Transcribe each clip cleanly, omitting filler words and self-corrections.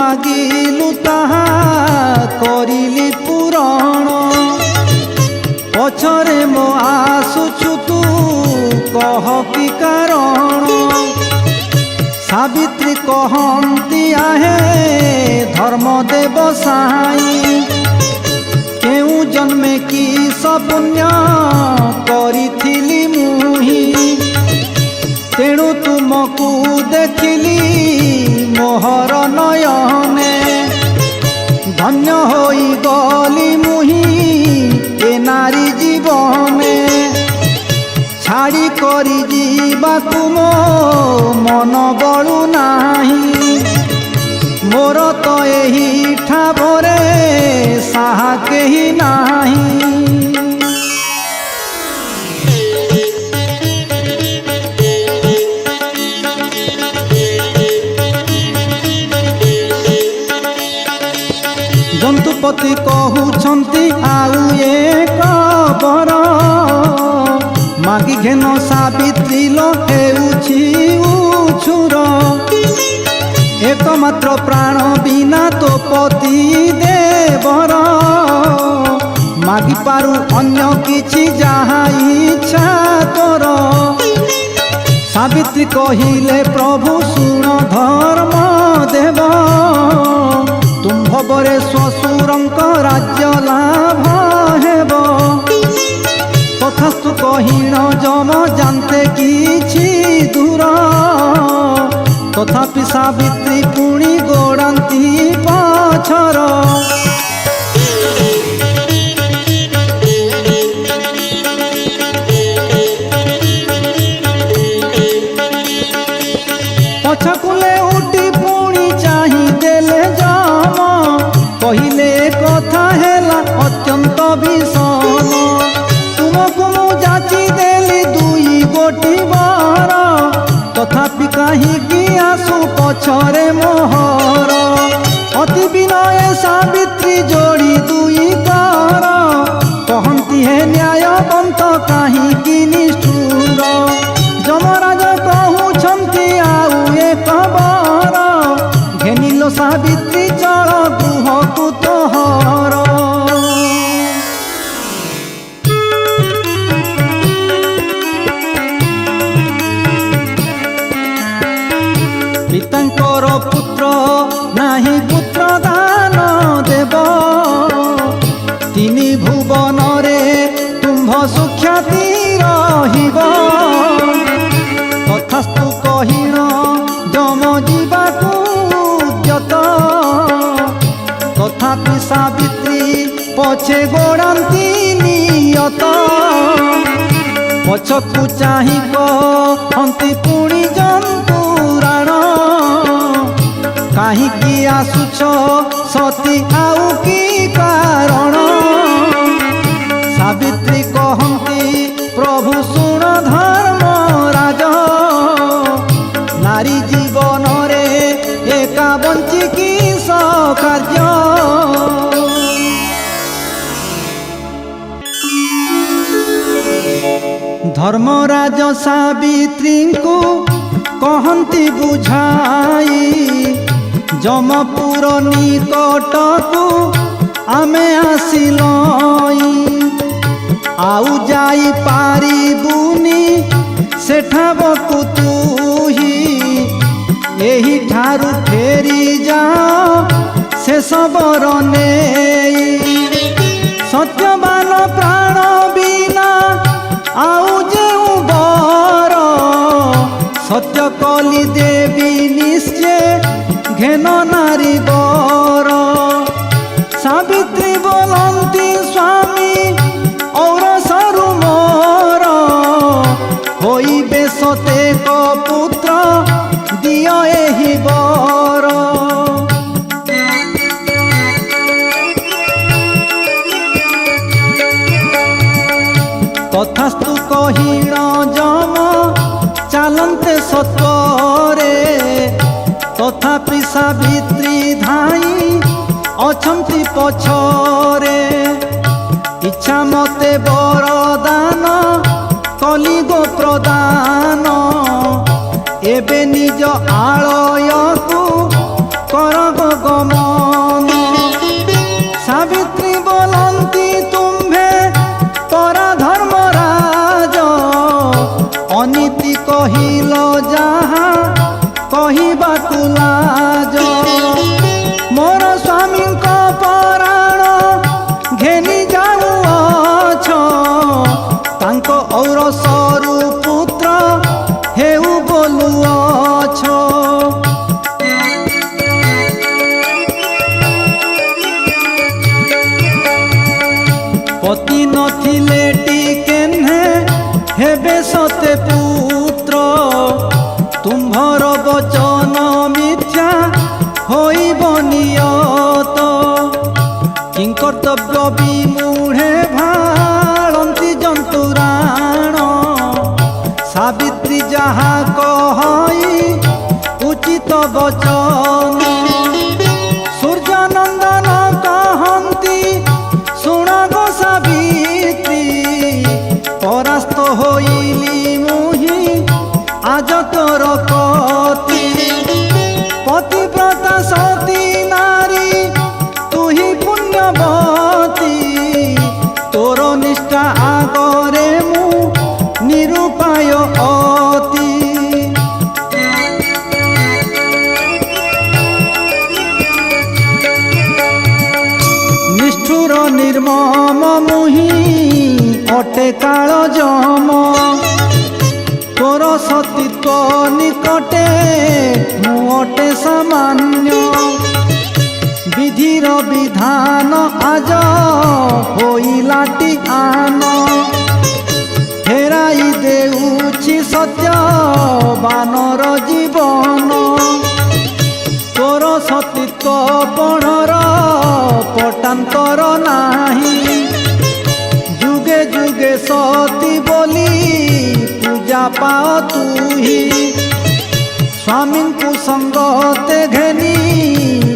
मागिलु ताहा करिली पूरण पछरे मो आसुछु तू कह कि कारण सावित्री कहती आहे धर्मदेव साई केउ जन्मे की सपुण्य करिथिली मुही तेणु तुमको देखिली मोहर नयने धन्य होई गली मुही ए नारी जीवने छाड़ी करी जीवाकु मो मन बलु नाही मोर तो एही ठावरे साहा केही नाही। जंतुपति कहउछंती आउ एक बर मागी घेन सावित्री लो हेउछि उछुर एकमात्र प्राण बिना तो पति देवर मागी पारु अन्य किछि जहा इच्छा तोर सावित्री कहिले प्रभु सुन धर्म देव तुम भवरे श्वशुरंक राज्य लाभ हेब तथास्तु कहिण जम जानते किछि दूर तथापि सावित्री पुणी गोड़ांती पछर पछकुले उठी पुणी चाही देले जम कहिले कथा हेला अत्यंत भीषण तुमको मु जाची देली दुई गोटी बर तथापि काहीकि आसु पछरे मोहर अति विनय सावित्री जोड़ी दुई कर कहती है न्यायवंत काहीकि निष्ठुर जमराज कहउछंती आउ एक बर घेनिलो सावित्री चल गृहकु तोहर पितांकर पुत्र नाही पुत्र दान देव तिनि भुवन रे तुम्भ सुख्याति रहिब तथास्तु कहिण जम जीवाकु उद्यत तथापि सावित्री पछे गोड़ांती नियत पछकु चाही कहंती पुणी जंतुराण काहीकि आसुछ सती आउ की कारण सावित्री कहंती प्रभु सुन धर्म राज नारी जीवन रे एका बंची की कार्य धर्मराज सावित्री को कहंती बुझाई जमपुर निकट को आमे आसिलई आउ जाई पारिबुनी सेठाबकु तुही एही ठारू फेरी जाओ से सबर नेई सत्यवान प्राण बिना आउ जेउ बर सत्य कली देवी निश्चय घेन नारी बर सावित्री बोलंती स्वामी और सरु मोर होइबे सतेक पुत्र दियो एही बर तथास्तु कहिण जम चालन्ते सत्वरे तथापि सावित्री धाई अछंती पछरे इच्छा मते बरदान कली गो प्रदान एबे निज आलयकु कर गो बचन सूर्य नंदन कहती शुण गो सावित्री परास्त होइली मुहि आज तोर कति पतिव्रता सती नारी तू ही पुण्यवती तोर निष्ठा आगरे मु निरूपाय अति निष्ठुर निर्मम मुहि अटे काल जम तोर सतीत्व निकटे मु अटे सामान्य विधिर विधान आज होइलाटी आन फेराई देउछि सत्य बानर जीवन तोर सतीत्व पणर पटांतर नाही जुगे जुगे सती बोली पूजा पाओ तुही स्वामी को संगते घेनी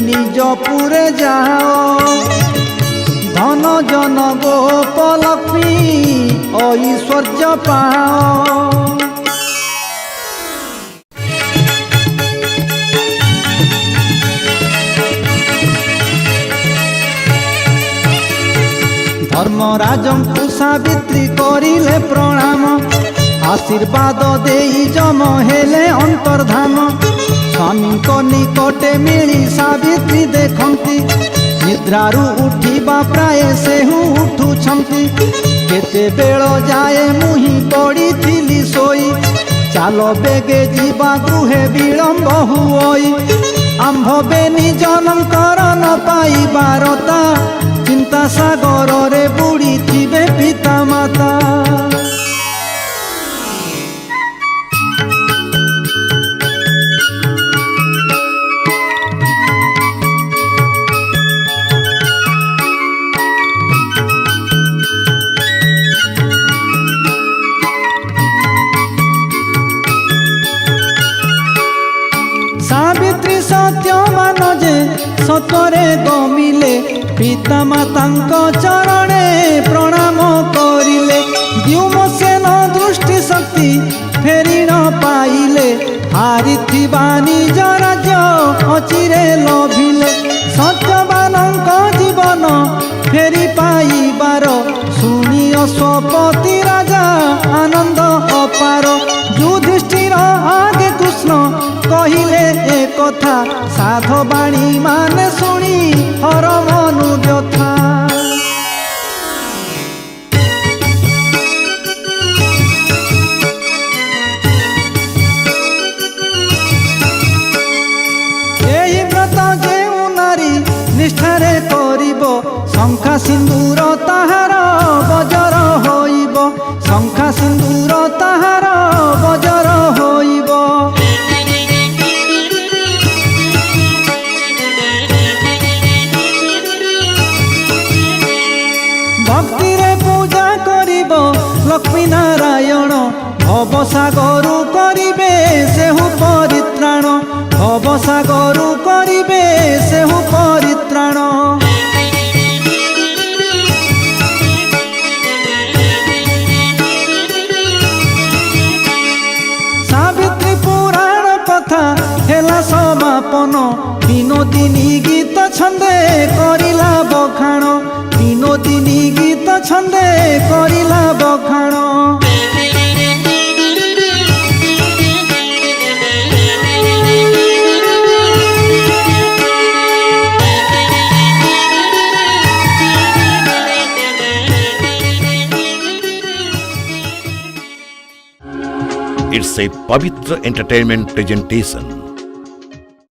निज पुरे जाओ धन जन गोपलक्ष्मी ऐश्वर्य पाओ धर्मराजंकु सावित्री करिले प्रणाम आशीर्वाद देई जम हेले अंतर्धान स्वामी को निकटे मिली सावित्री देखंती निद्रारु उठिबा प्राय सेहु उठुछंती केते बेळ जाए मुहि पड़िथिली सोई चालो बेगे जीवा गृहे विलंब हुई आंभ बेनी जनकर न पाई बारता चिंता सागर रे बुड़ी थिबे पिता माता सावित्री सत्य मान जे सतरे गमिले पिता मातांक चरणे प्रणाम करिले द्युमसेन दृष्टि शक्ति फेरी न पाइले हारिथिबा निज राज्य अचिरे लभिले सत्यवानंक जीवन फेरी पाइबार शुणी अश्वपति राजा आनंद अपार युधिष्ठिर आगे कृष्ण कहिले ए कथा साधवाणी माने शुणी हर मनु व्यथा एही व्रत जेउ नारी निष्ठारे करिब शंखा सिंदूर ताहार बजर होइब शंखा सिंदूर ताहार बजर होइब भक्ति रे पूजा करिब लक्ष्मी नारायण भवसागरु करिबे सेहु परित्राण भवसागरु करिबे सेहु परित्राण सावित्री पुराण कथा हेला समापन विनोदिनी गीत छंदे करिला बखाण विनोदिनी गीत छंदे करिला बखाण It's a Pavitra Entertainment presentation.